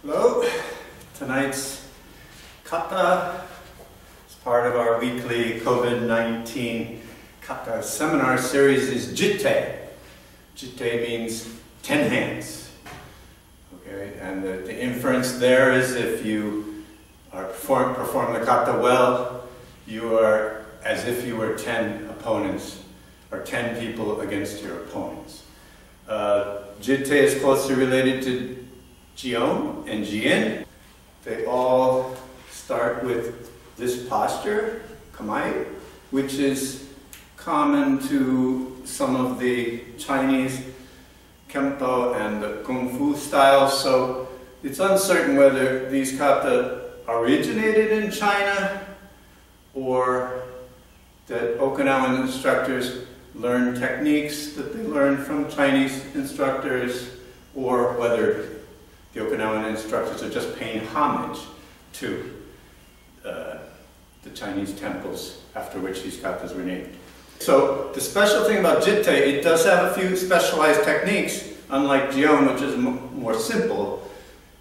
Hello, tonight's Kata as part of our weekly COVID-19 Kata seminar series is Jitte. Jitte means 10 hands. Okay, and the inference there is if you are perform the Kata well, you are as if you were 10 opponents or 10 people against your opponents. Jitte is closely related to Jion and Jin. They all start with this posture, kamae, which is common to some of the Chinese Kempo and the Kung Fu styles, so it's uncertain whether these kata originated in China or that Okinawan instructors learned techniques that they learned from Chinese instructors, or whether the Okinawan instructors are just paying homage to the Chinese temples after which these katas were named. So the special thing about Jitte, it does have a few specialized techniques, unlike Jion, which is more simple.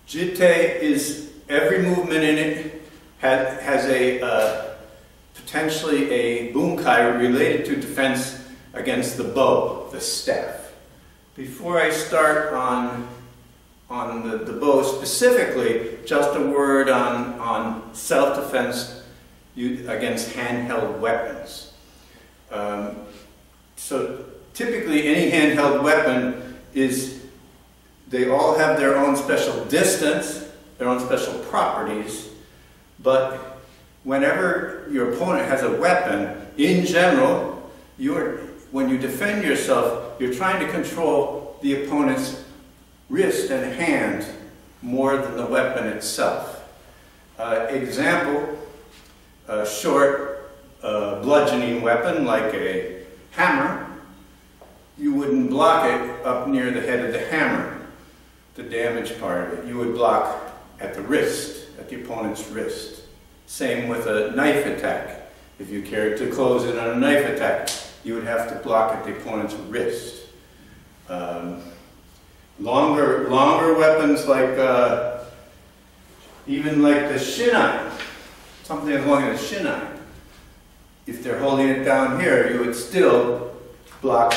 Jitte is, every movement in it has a potentially a bunkai related to defense against the bow, the staff. Before I start on the bow specifically, just a word on self-defense against handheld weapons. So typically any handheld weapon they all have their own special distance, their own special properties, but whenever your opponent has a weapon, in general, when you defend yourself, you're trying to control the opponent's wrist and hand more than the weapon itself. Example, a short bludgeoning weapon like a hammer, you wouldn't block it up near the head of the hammer, the damage part of it. You would block at the wrist, at the opponent's wrist. Same with a knife attack. If you cared to close in on a knife attack, you would have to block at the opponent's wrist. Longer weapons like, even like the shinai, something as long as a shinai. If they're holding it down here, you would still block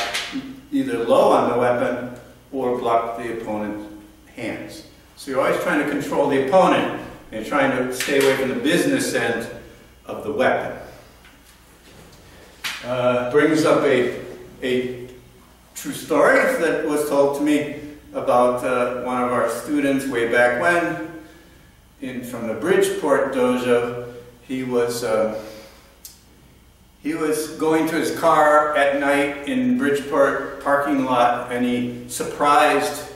either low on the weapon or block the opponent's hands. So you're always trying to control the opponent and trying to stay away from the business end of the weapon. Brings up a true story that was told to me about one of our students way back when, from the Bridgeport dojo. He was going to his car at night in Bridgeport parking lot, and he surprised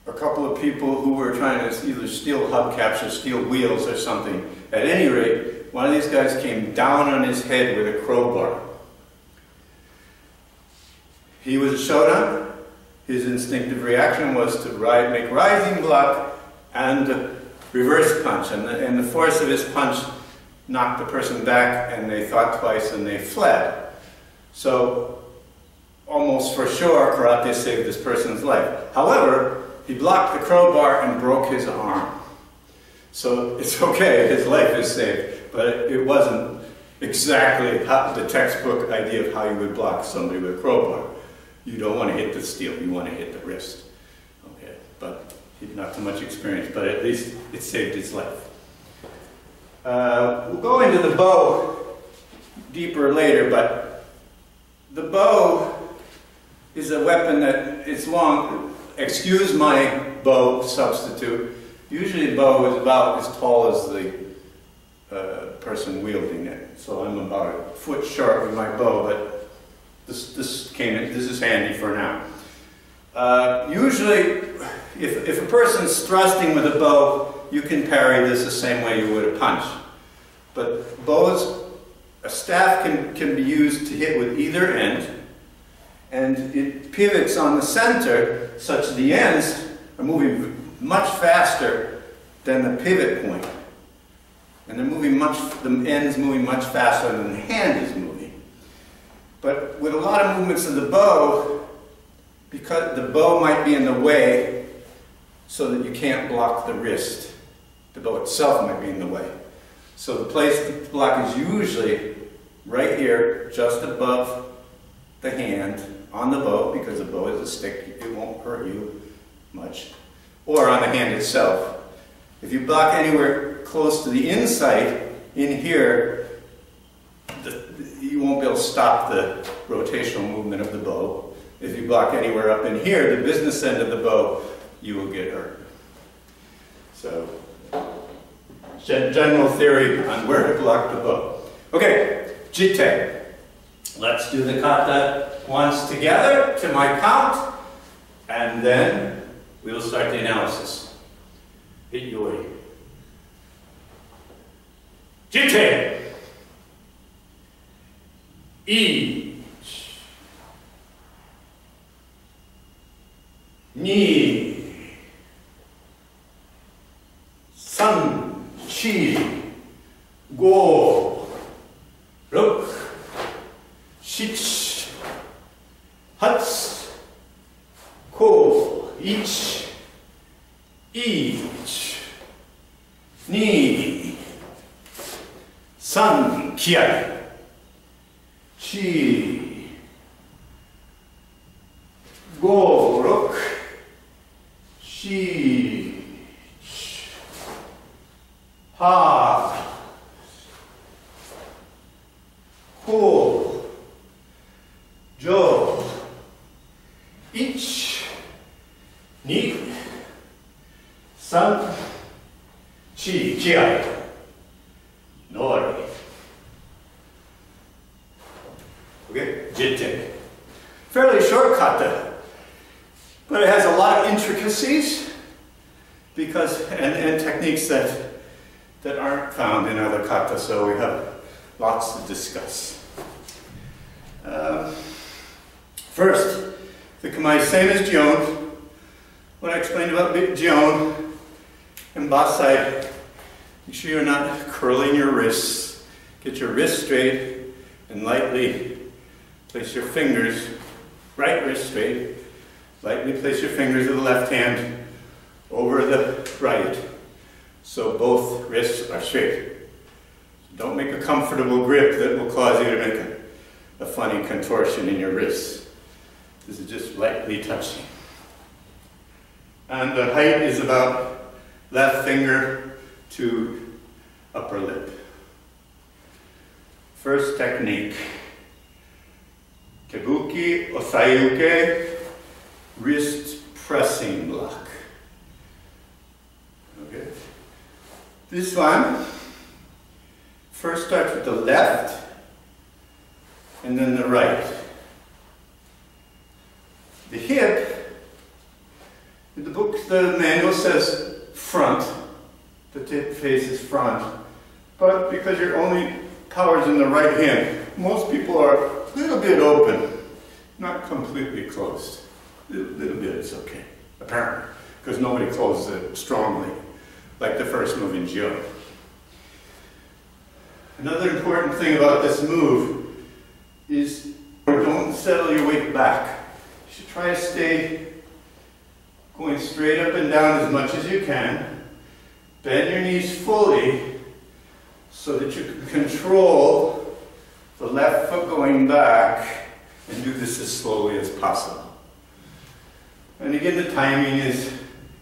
a couple of people who were trying to either steal hubcaps or steal wheels or something. At any rate, one of these guys came down on his head with a crowbar. He was a showdown. His instinctive reaction was to make rising block and reverse punch, and the force of his punch knocked the person back, and they thought twice and they fled. So almost for sure karate saved this person's life. However, he blocked the crowbar and broke his arm. So it's okay, his life is saved, but it wasn't exactly the textbook idea of how you would block somebody with a crowbar. You don't want to hit the steel, you want to hit the wrist. Okay, but not too much experience, but at least it saved his life. We'll go into the bow deeper later, but the bow is a weapon that it's long. Excuse my bow substitute. Usually a bow is about as tall as the person wielding it. So I'm about a foot short with my bow, but this is handy for now. Usually, if a person's thrusting with a bow, you can parry this the same way you would a punch. But bows, a staff can be used to hit with either end, and it pivots on the center such that the ends are moving much faster than the pivot point. And the end's moving much faster than the hand is moving. But with a lot of movements of the bow, because the bow might be in the way so that you can't block the wrist. The bow itself might be in the way. So the place to block is usually right here, just above the hand, on the bow, because the bow is a stick, it won't hurt you much, or on the hand itself. If you block anywhere close to the inside, in here, you won't be able to stop the rotational movement of the bow. If you block anywhere up in here, the business end of the bow, you will get hurt. So, general theory on where to block the bow. Okay, Jitte. Let's do the kata once together to my count, and then we will start the analysis. Yoi. Jitte. Ich. Ni. San. Chi. Go. Rok. Shich. Hats. Ko. Ich. Ich. Ni. San. Kiai. Chi. Go. Rok. Shi. Ha. Ko. Jo. Ich. Ni. San. Chi. Kiai. Nori. Okay, Jitte. Fairly short kata, but it has a lot of intricacies because and techniques that aren't found in other kata, so we have lots to discuss. First, the kamae is same as Jion. What I explained about Jion and Basai, make sure you're not curling your wrists. Get your wrists straight and lightly place your fingers, right wrist straight, lightly place your fingers of the left hand over the right, so both wrists are straight. Don't make a comfortable grip that will cause you to make a funny contortion in your wrists. This is just lightly touching. And the height is about left finger to upper lip. First technique. Kebuki Osayuke, wrist pressing block. Okay. This one first starts with the left and then the right. The hip, in the book, the manual says front, the tip faces front, but because your only power's in the right hand, most people are a little bit open, not completely closed. A little bit is okay, apparently, because nobody closes it strongly, like the first move in Jion. Another important thing about this move is don't settle your weight back. You should try to stay going straight up and down as much as you can. Bend your knees fully so that you can control the left foot going back and do this as slowly as possible. And again, the timing is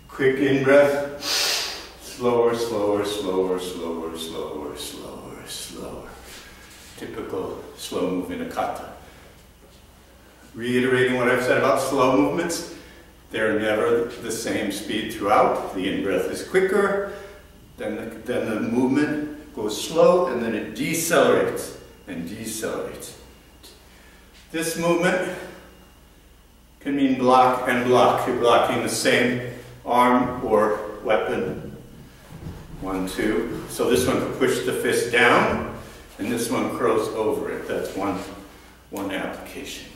quick in breath, slower, slower, slower, slower, slower, slower, slower. Typical slow move in a kata. Reiterating what I've said about slow movements, they're never the same speed throughout. The in-breath is quicker, then the movement goes slow, and then it decelerates and decelerates. This movement can mean block and block. You're blocking the same arm or weapon. 1, 2. So this one could push the fist down, and this one curls over it. That's one application.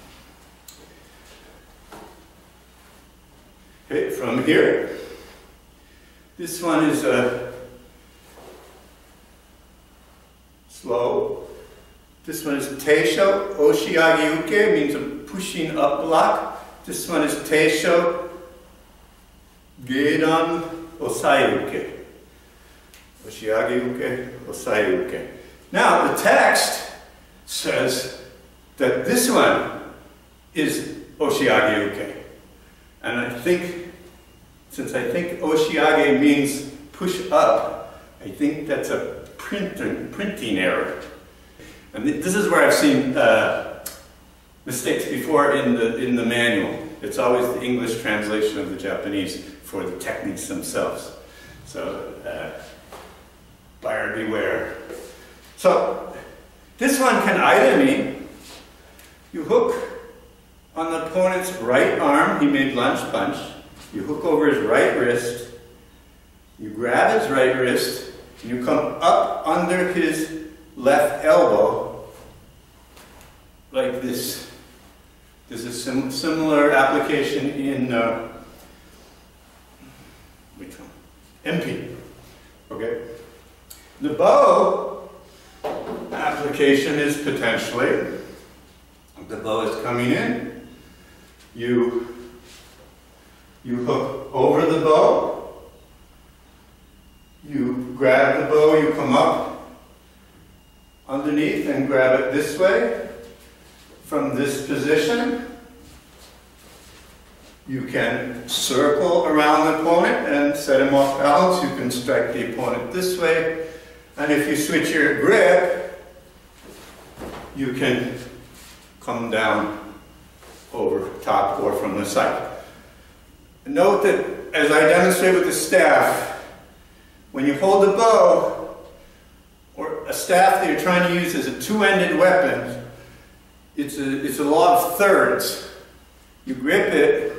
Okay, from here, this one is slow. This one is teisho, oshiage uke, means a pushing up block. This one is teisho, Geidan Osai-uke. Oshiage-uke, Osai-uke. Now, the text says that this one is Oshiage-uke. And I think, since I think Oshiage means push up, I think that's a printing error. And this is where I've seen mistakes before in the manual. It's always the English translation of the Japanese for the techniques themselves. So, buyer beware. So, this one can either mean you hook on the opponent's right arm, he made lunge punch, you hook over his right wrist, you grab his right wrist, and you come up under his left elbow, like this. There's a similar application in, which one? MP, okay? The bow application is potentially, the bow is coming in, you hook over the bow, you grab the bow, you come up underneath and grab it this way. From this position, you can circle around the opponent and set him off balance. You can strike the opponent this way. And if you switch your grip, you can come down over top or from the side. Note that as I demonstrate with the staff, when you hold the bow or a staff that you're trying to use as a two-ended weapon, it's a law of thirds. You grip it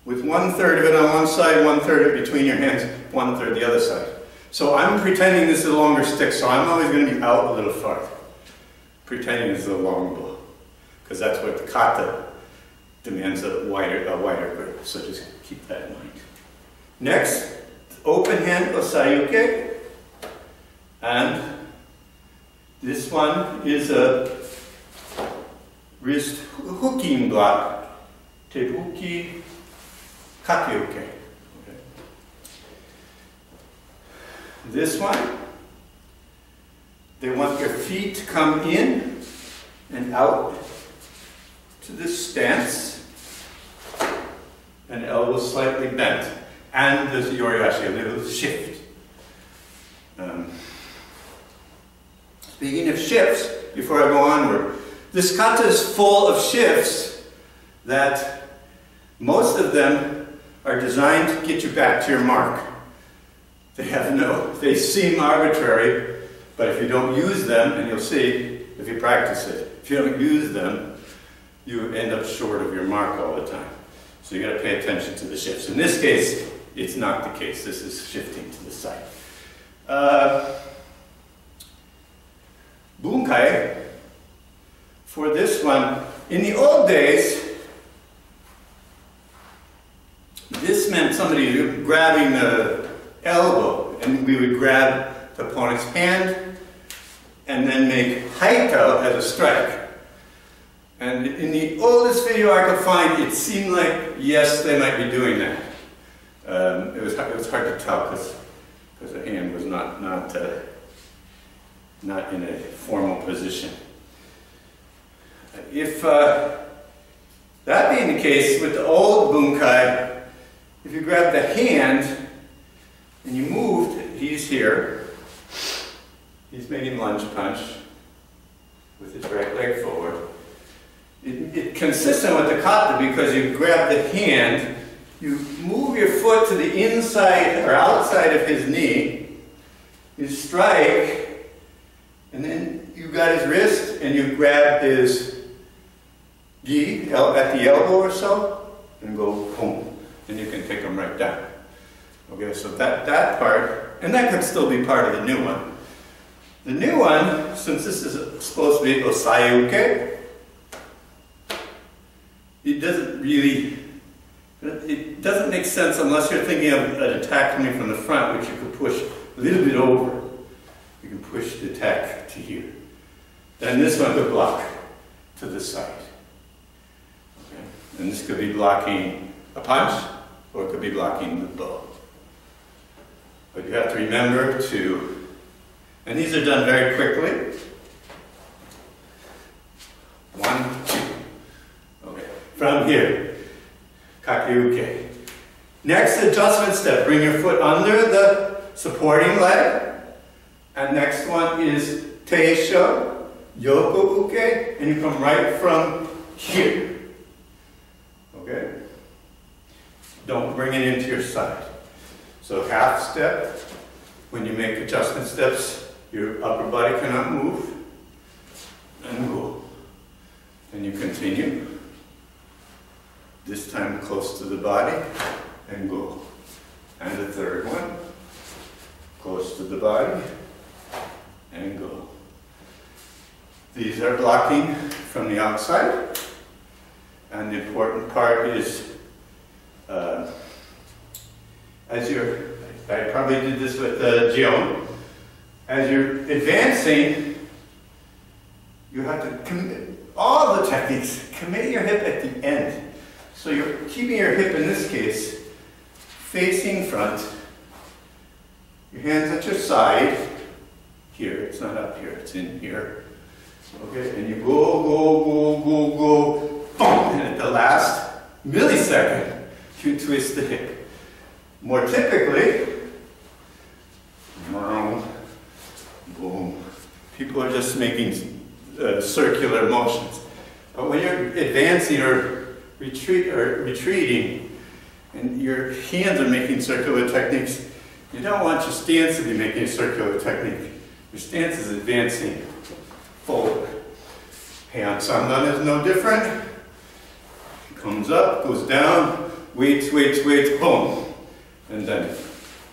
with 1/3 of it on one side, 1/3 of it between your hands, 1/3 the other side. So I'm pretending this is a longer stick, so I'm always going to be out a little farther. Pretending this is a long bow. Because that's what the kata demands, a wider grip. So just keep that in mind. Next, open hand osai-uke. And this one is a wrist hooking block. Tebuki kate-uke. Okay. This one, they want your feet to come in and out to this stance, and elbows slightly bent, and there's a yoriashi, a little shift. Speaking of shifts, before I go onward, this kata is full of shifts that most of them are designed to get you back to your mark. They seem arbitrary, but if you don't use them, and you'll see if you practice it, if you don't use them, you end up short of your mark all the time. So you got to pay attention to the shifts. In this case, it's not the case. This is shifting to the side. Bunkai, for this one, in the old days, this meant somebody grabbing the elbow, and we would grab the opponent's hand and then make haito as a strike. And in the oldest video I could find, it seemed like, yes, they might be doing that. It was hard to tell because the hand was not in a formal position. If that being the case, with the old bunkai, if you grab the hand and you moved, he's here, he's making lunge punch with his right leg forward. It's consistent with the kata because you grab the hand, you move your foot to the inside or outside of his knee, you strike, and then you got his wrist and you grab his gi at the elbow or so and go boom, and you can take him right down. Okay, so that part, and that could still be part of the new one. The new one, since this is supposed to be osai-uke, it doesn't make sense unless you're thinking of an attack coming from the front, which you could push a little bit over. You can push the attack to here. Then this one could block to the side. Okay? And this could be blocking a punch, or it could be blocking the bow. But you have to remember to, and these are done very quickly. 1, 2. Okay, from here, kakeuke. Next adjustment step, bring your foot under the supporting leg. And next one is teisho, yoko uke, and you come right from here. Okay? Don't bring it into your side. So half step, when you make adjustment steps, your upper body cannot move. And go. Then you continue. This time close to the body, and go. And the third one, close to the body, and go. These are blocking from the outside, and the important part is, I probably did this with Jion, as you're advancing, you have to commit all the techniques, commit your hip at the end. So you're keeping your hip, in this case, facing front, your hands at your side, here, it's not up here, it's in here. Okay, and you go, boom, and at the last millisecond, you twist the hip. More typically, boom, people are just making circular motions. But when you're advancing or retreating, and your hands are making circular techniques, you don't want your stance to be making a circular technique. Your stance is advancing forward. Hand sandan is no different. Comes up, goes down, waits, boom. And then,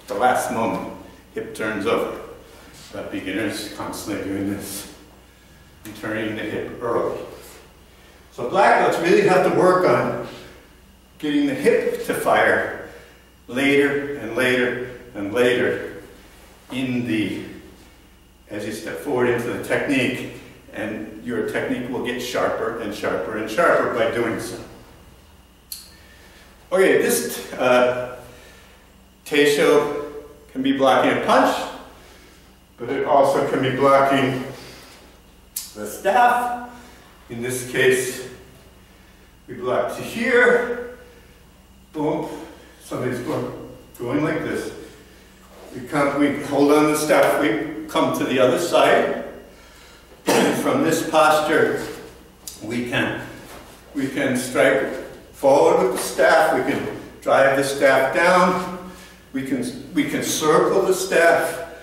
the last moment, hip turns over. But beginners constantly doing this. And turning the hip early. So black belts really have to work on getting the hip to fire later and later and later as you step forward into the technique, and your technique will get sharper and sharper and sharper by doing so. Okay, this teisho can be blocking a punch, but it also can be blocking the staff. In this case, we block to here, boom, somebody's going like this. We hold on the staff, we come to the other side. And from this posture, we can strike forward with the staff, we can drive the staff down, we can circle the staff,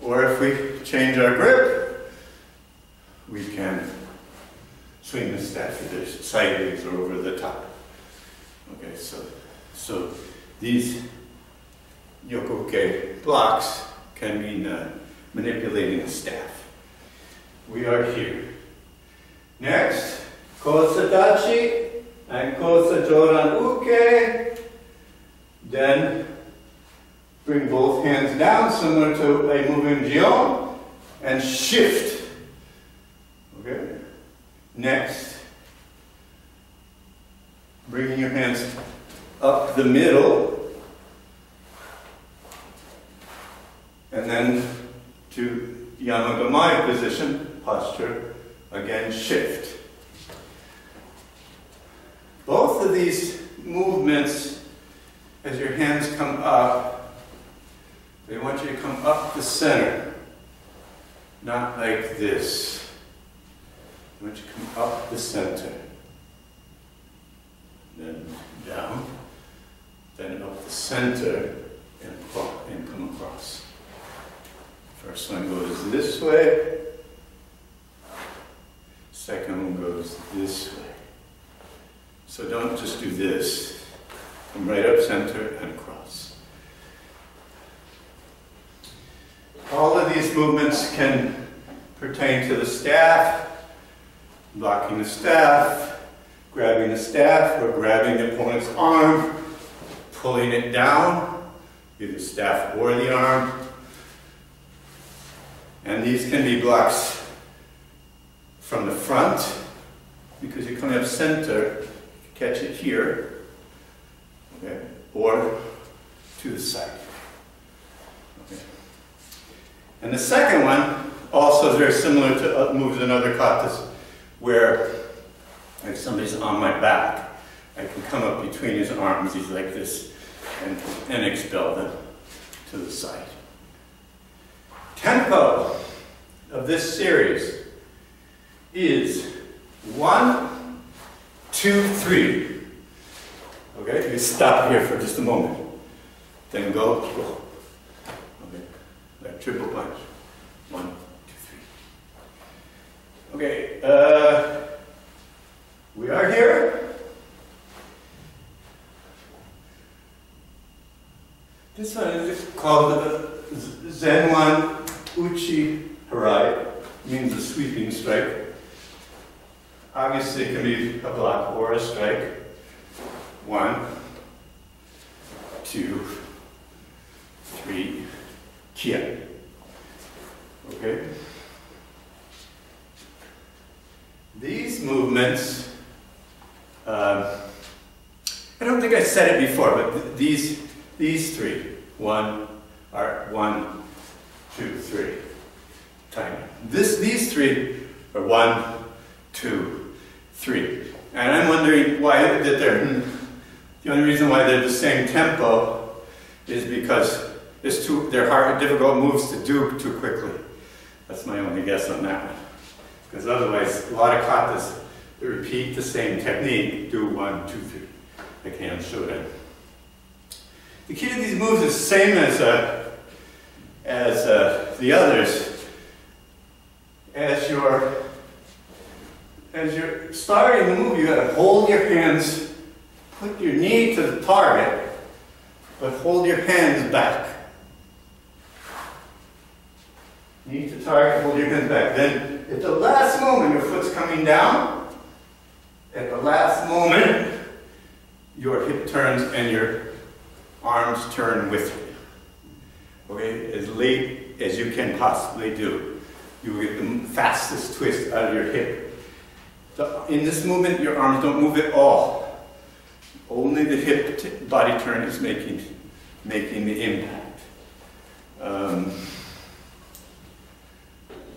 or if we change our grip, we can swing the staff either sideways or over the top. Okay, so these yokoke blocks can mean manipulating the staff. We are here. Next, kosa dachi and kosa joran uke. Then bring both hands down, similar to a moving jion, and shift. Okay. Next, bringing your hands up the middle, and then to Yamagamai position, posture, again shift. Both of these movements, as your hands come up, they want you to come up the center, not like this. I want you to come up the center, then down, then up the center, and come across. First one goes this way, second one goes this way. So don't just do this. Come right up center and across. All of these movements can pertain to the staff, blocking the staff, grabbing the staff, or grabbing the opponent's arm, pulling it down, either the staff or the arm. And these can be blocks from the front, because you're coming up center, catch it here, okay? or to the side. Okay. And the second one also is very similar to moves in other katas, where if somebody's on my back, I can come up between his arms, he's like this, and expel them to the side. Tempo of this series is 1, 2, 3. Okay, you stop here for just a moment. Then go. Okay, that triple punch. 1, 2, 3. Okay, we are here. This one is called the Zen one Uchi Harai, means a sweeping strike. Obviously, it can be a block or a strike. 1, 2, 3, kia. Okay? These movements, I don't think I said it before, but these three, 1, 2, 3, time. These three are 1, 2, 3. And I'm wondering why that the only reason why they're the same tempo is because they're hard, difficult moves to do too quickly. That's my only guess on that one. Because otherwise, a lot of katas that repeat the same technique, do 1, 2, 3. Like hand showdown. The key to these moves is the same as the others. As you're starting the move, you got to hold your hands, put your knee to the target, but hold your hands back. Knee to target, hold your hands back. Then, at the last moment, your foot's coming down. At the last moment, your hip turns and your arms turn with you. Okay, as late as you can possibly do. You will get the fastest twist out of your hip. In this movement, your arms don't move at all. Only the hip body turn is making the impact.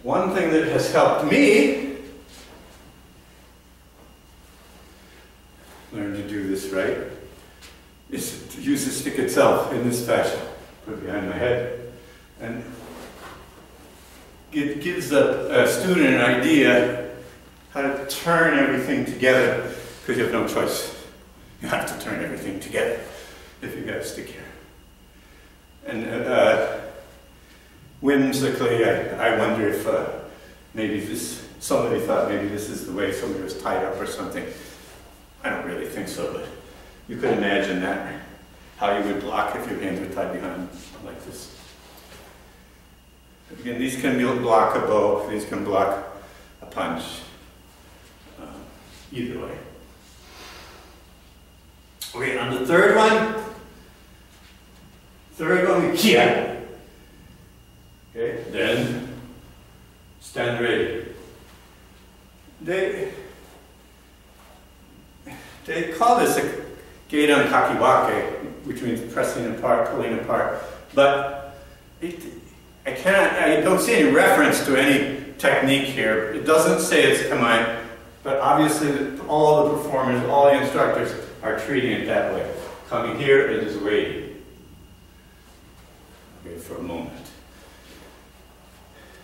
One thing that has helped me learn to do this right is to use the stick itself in this fashion. Put it behind my head. And it gives a student an idea how to turn everything together, because you have no choice. You have to turn everything together if you got a stick here. And whimsically, I wonder if maybe somebody thought maybe this is the way somebody was tied up or something. I don't really think so, but you could imagine that, how you would block if your hands were tied behind like this. Again, these can block a bow, these can block a punch, either way. Okay, on the third one we kia. Okay, then stand ready. They call this a geidan kakiwake, which means pressing apart, pulling apart, but I don't see any reference to any technique here. It doesn't say it's kamae, but obviously all the performers, all the instructors are treating it that way. Coming here, it is waiting. Okay, for a moment.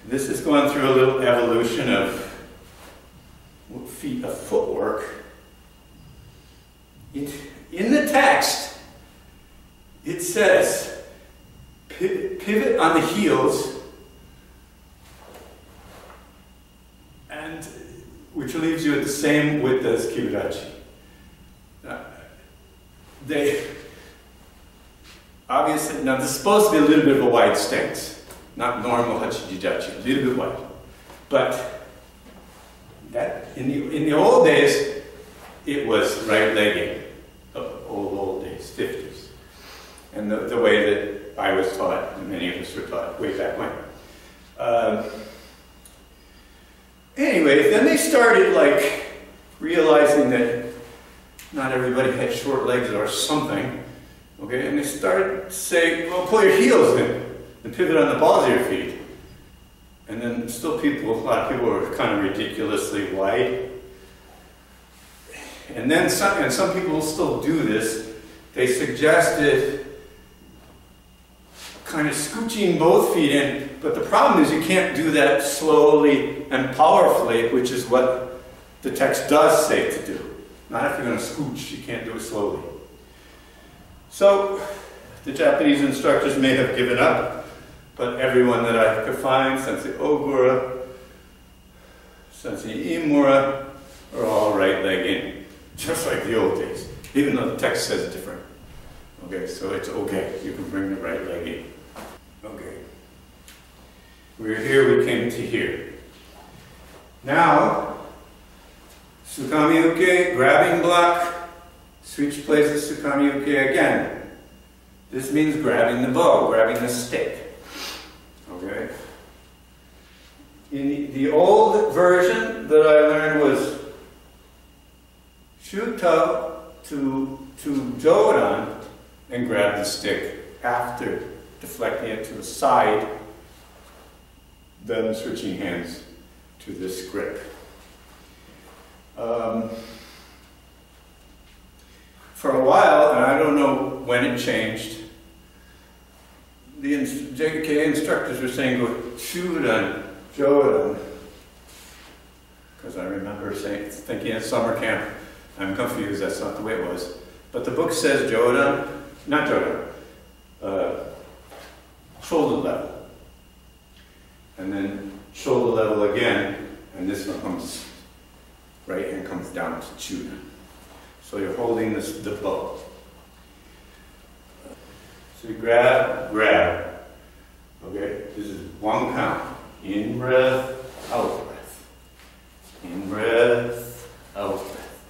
This is going through a little evolution of footwork. In the text, it says, pivot on the heels, and which leaves you at the same width as kiburachi. They obviously, now this is supposed to be a little bit of a wide stance, not normal hachijidachi, a little bit wide. But that in the old days, it was right legging, old days, 50s. And the way that I was taught, and many of us were taught way back when. Anyway, then they started realizing that not everybody had short legs or something, Okay, and they start to say, well, pull your heels in and pivot on the balls of your feet. And then still a lot of people were kind of ridiculously wide. And then some people will still do this. They suggested kind of scooching both feet in, but the problem is you can't do that slowly and powerfully, which is what the text does say to do. Not if you're going to scooch, you can't do it slowly. So the Japanese instructors may have given up, but everyone that I could find, Sensei Ogura, Sensei Imura, are all right leg in, just like the old days, even though the text says different. Okay, so it's okay, you can bring the right leg in. Okay. We're here, we came to here. Now, Tsukami Uke, grabbing block, switch places Tsukami Uke again. This means grabbing the bow, grabbing the stick. Okay? In the old version that I learned was shuto to jodan and grab the stick after deflecting it to the side, then switching hands to this grip. For a while, and I don't know when it changed, the JKA instructors were saying go shudan, jodan, because I remember thinking at summer camp, I'm confused, that's not the way it was. But the book says jodan, not jodan, shoulder level. And then shoulder level again, and this one comes, right hand comes down to chudan. So you're holding the bow. So you grab. Okay, this is one count. In breath, out breath. In breath, out breath.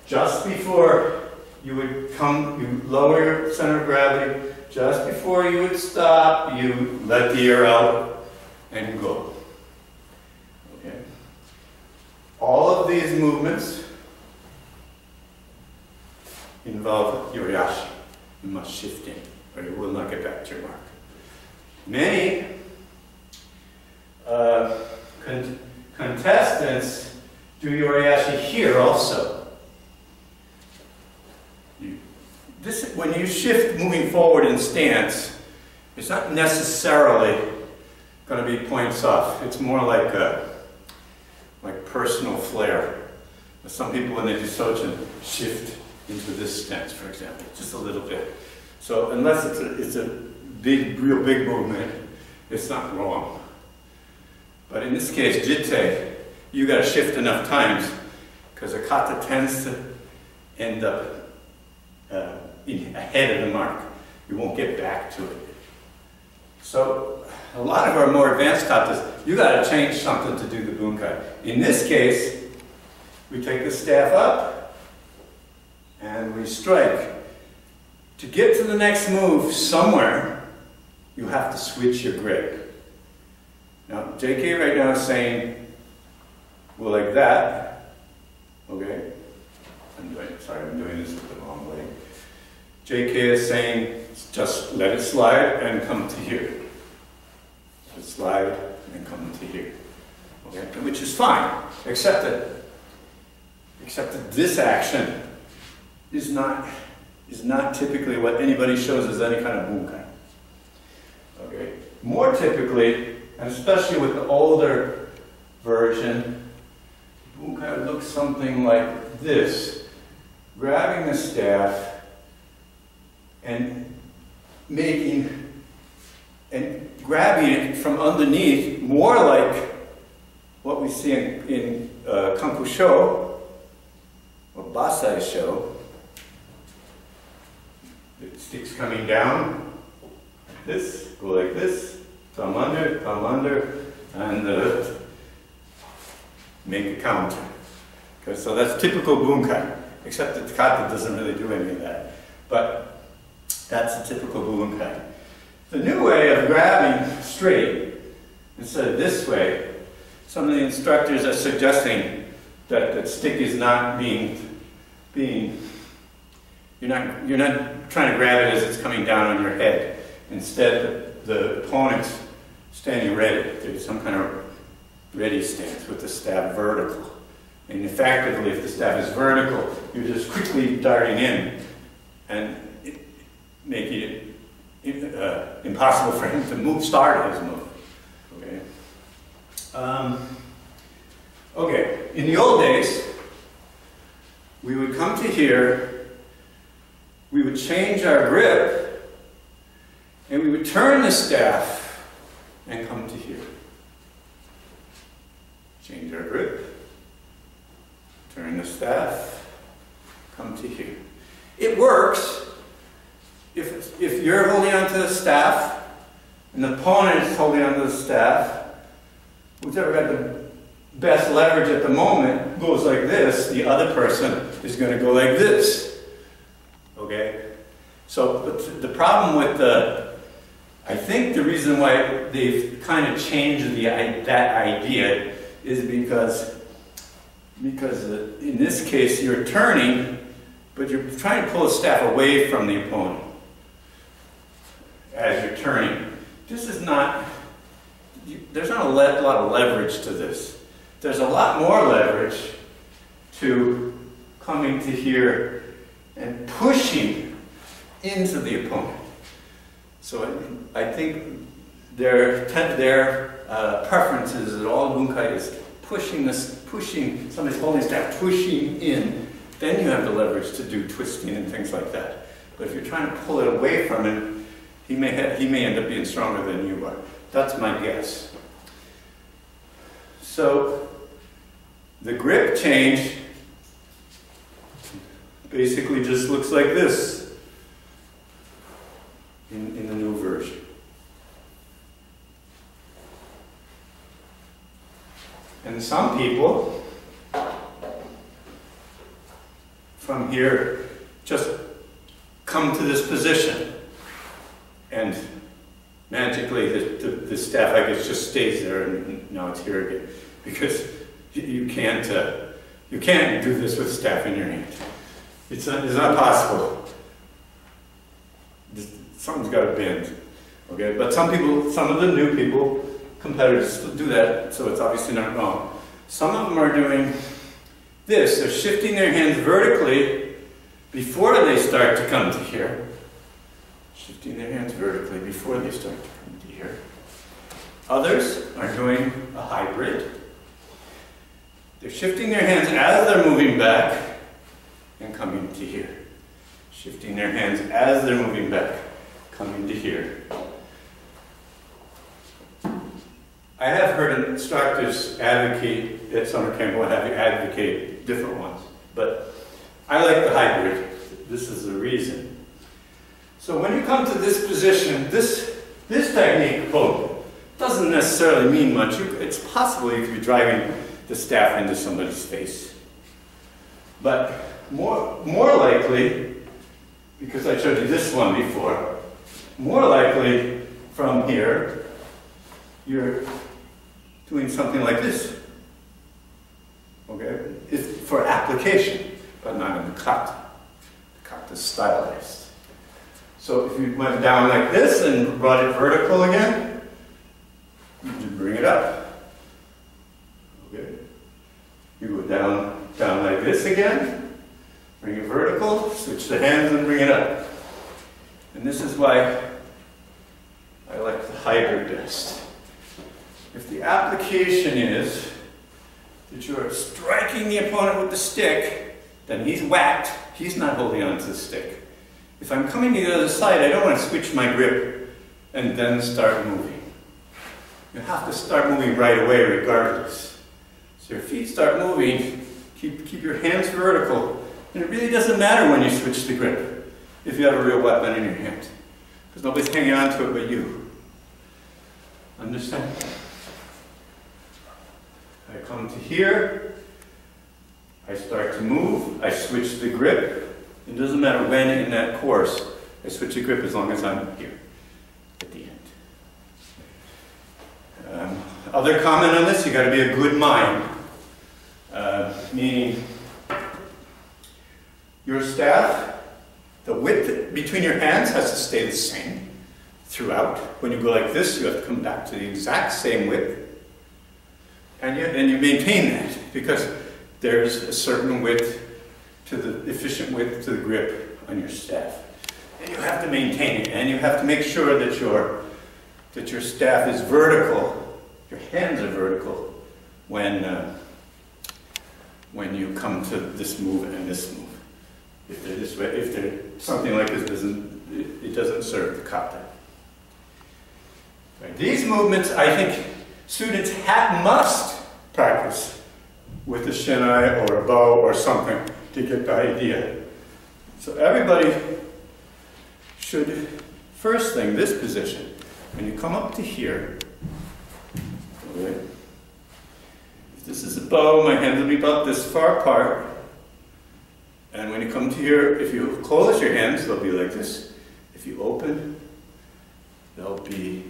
Just before you would come, you lower your center of gravity. Just before you would stop, you let the air out and go. Okay. All of these movements involve yoriashi. You must shift in, or you will not get back to your mark. Many contestants do yoriashi here also. When you shift moving forward in stance, it's not necessarily going to be points off. It's more like personal flair. Some people, when they do sojin, shift into this stance, for example, just a little bit. So unless it's a big, real big movement, it's not wrong. But in this case, jitte, you got to shift enough times because a kata tends to end up ahead of the mark. You won't get back to it. So a lot of our more advanced katas, you got to change something to do the bunkai. In this case, we take the staff up and we strike. To get to the next move somewhere, you have to switch your grip. Now, JK right now is saying, well, like that. Okay? I'm doing this with the wrong way. JK is saying, just let it slide and come to here. Let it slide and come to here. Okay? Which is fine, except that this action is not typically what anybody shows as any kind of bunkai. Okay? More typically, and especially with the older version, bunkai looks something like this. Grabbing the staff and grabbing it from underneath, more like what we see in Kanku Sho, or Basai Sho. The stick's coming down, like this, go like this, thumb under, and make a counter. Okay, so that's typical bunkai, except that the kata doesn't really do any of that. But that's a typical bunkai. The new way of grabbing straight, instead of this way, some of the instructors are suggesting that the stick is not you're not trying to grab it as it's coming down on your head. Instead, the opponent's standing ready. There's some kind of ready stance with the staff vertical. And effectively, if the staff is vertical, you're just quickly darting in and making it impossible for him to move, start his move. Okay. Okay. In the old days, we would come to here, we would change our grip, and we would turn the staff and come to here. Change our grip, turn the staff, come to here. It works if you're holding onto the staff and the opponent is holding onto the staff. Whoever got the best leverage at the moment goes like this. The other person is going to go like this. Okay? So the problem with I think the reason why they've kind of changed that idea is because in this case you're turning, but you're trying to pull the staff away from the opponent as you're turning. This is not, there's not a lot of leverage to this. There's a lot more leverage to coming to here and pushing into the opponent. So I think their preference is that all bunkai is pushing, somebody's holding staff, pushing in. Then you have the leverage to do twisting and things like that. But if you're trying to pull it away from him, he may end up being stronger than you are. That's my guess. So the grip change basically just looks like this in the new version. And some people from here just come to this position and magically the staff, I guess, just stays there and now it's here again. Because you can't do this with staff in your hand. It's not possible. Something's got to bend. Okay, but some of the new people, competitors, do that, so it's obviously not wrong. Some of them are doing this. They're shifting their hands vertically before they start to come to here. Shifting their hands vertically before they start to come to here. Others are doing a hybrid. They're shifting their hands as they're moving back and coming to here. Shifting their hands as they're moving back, coming to here. I have heard instructors advocate at summer camp, what have you, advocate different ones. But I like the hybrid. This is the reason. So when you come to this position, this technique, doesn't necessarily mean much. It's possible you could be driving the staff into somebody's face. But more likely, because I showed you this one before, more likely from here, you're doing something like this. Okay? It's for application, but not in the kata. The kata is stylized. So if you went down like this and brought it vertical again, you just bring it up. Okay? You go down like this again, bring it vertical, switch the hands and bring it up. And this is why I like the hybrid best. If the application is that you're striking the opponent with the stick, then he's whacked, he's not holding on to the stick. If I'm coming to the other side, I don't want to switch my grip and then start moving. You have to start moving right away regardless. So your feet start moving, keep your hands vertical, and it really doesn't matter when you switch the grip if you have a real weapon in your hand. Because nobody's hanging on to it but you. Understand? I come to here, I start to move, I switch the grip. It doesn't matter when in that course, I switch the grip as long as I'm here at the end. Other comment on this, you got to be a good mind. Meaning, your staff The width between your hands has to stay the same throughout. When you go like this, you have to come back to the exact same width. And you maintain that, because there's a certain width to the efficient width to the grip on your staff. And you have to maintain it, and you have to make sure that your staff is vertical, your hands are vertical when you come to this move and this move. If they're this way, if they're something like this, it doesn't serve the kata. Right. These movements, I think, students must practice with a shinai or a bow or something to get the idea. So everybody should, first thing, this position, when you come up to here, okay, if this is a bow, my hands will be about this far apart. And when you come to here, if you close your hands, they'll be like this. If you open, they'll be,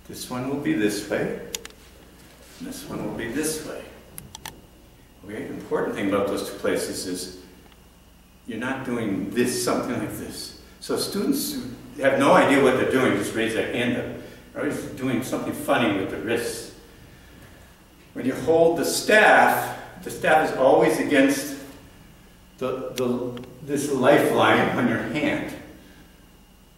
this one will be this way, and this one will be this way. Okay, the important thing about those two places is you're not doing this, something like this. So students who have no idea what they're doing just raise their hand up. They're always doing something funny with the wrists. When you hold the staff is always against this lifeline on your hand.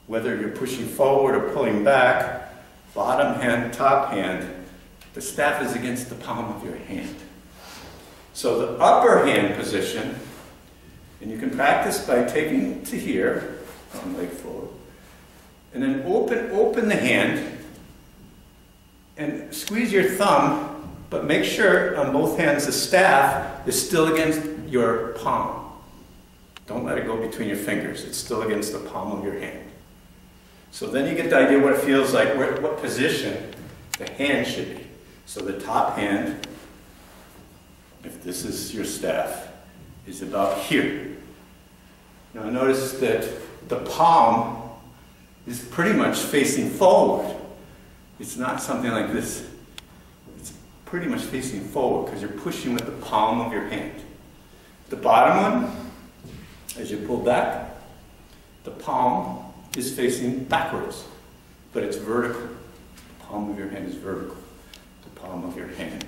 Whether you're pushing forward or pulling back, bottom hand, top hand, the staff is against the palm of your hand. So the upper hand position, and you can practice by taking to here, one leg forward, and then open the hand, and squeeze your thumb, but make sure on both hands the staff is still against your palm. Don't let it go between your fingers. It's still against the palm of your hand. So then you get the idea what it feels like, what position the hand should be. So the top hand, if this is your staff, is about here. Now notice that the palm is pretty much facing forward. It's not something like this. It's pretty much facing forward because you're pushing with the palm of your hand. The bottom one, as you pull back, the palm is facing backwards, but it's vertical. The palm of your hand is vertical. The palm of your hand.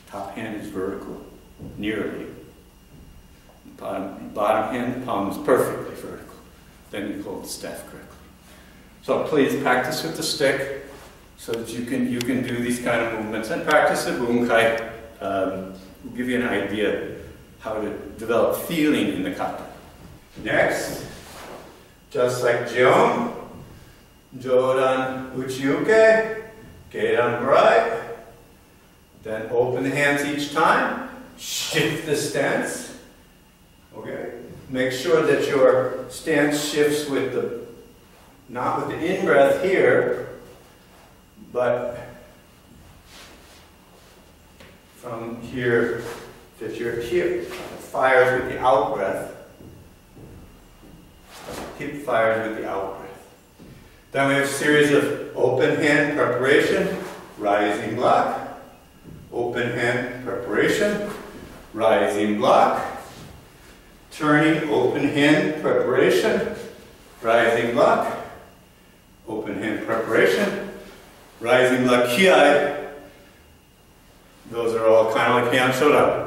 Top hand is vertical, nearly. The bottom hand, the palm is perfectly vertical. Then you hold the staff correctly. So please practice with the stick so that you can do these kind of movements, and practice the bunkai. Will give you an idea how to develop feeling in the kata. Next, just like Jion, Jodan Uchiuke, Geidan right. Then open the hands each time, shift the stance. Okay? Make sure that your stance shifts with not with the in-breath here, but from here that you're here. Fires with the out-breath. Hip fires with the out-breath. Then we have a series of open hand preparation, rising block. Open hand preparation, rising block. Turning, open hand preparation, rising block. Open hand preparation, rising block kiai. Those are all kind of like hand shutdown.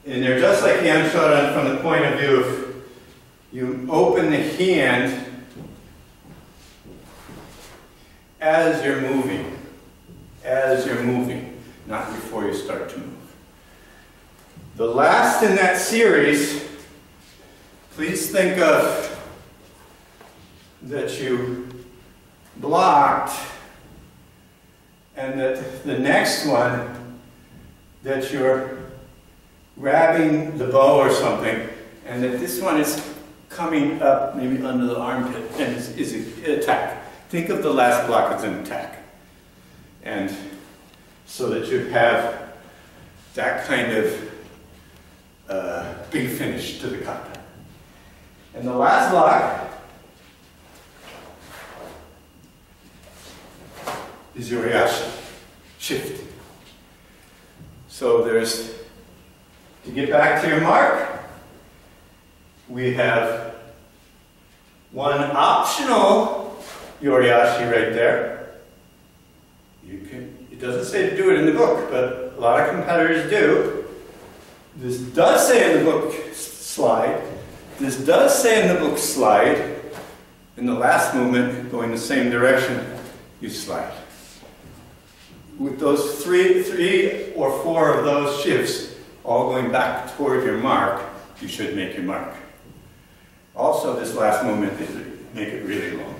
And they're just like hand shutdown from the point of view of you open the hand as you're moving. As you're moving, not before you start to move. The last in that series, please think of that you blocked, and that the next one that you're grabbing the bow or something, and that this one is coming up maybe under the armpit and is an attack. Think of the last block as an attack. And so that you have that kind of big finish to the kata. And the last block is your reaction, shift. So there's, to get back to your mark, we have one optional yoriashi right there. It doesn't say to do it in the book, but a lot of competitors do. This does say in the book slide. This does say in the book slide. In the last movement, going the same direction, you slide. With those three or four of those shifts all going back toward your mark, you should make your mark. Also, this last movement, make it really long.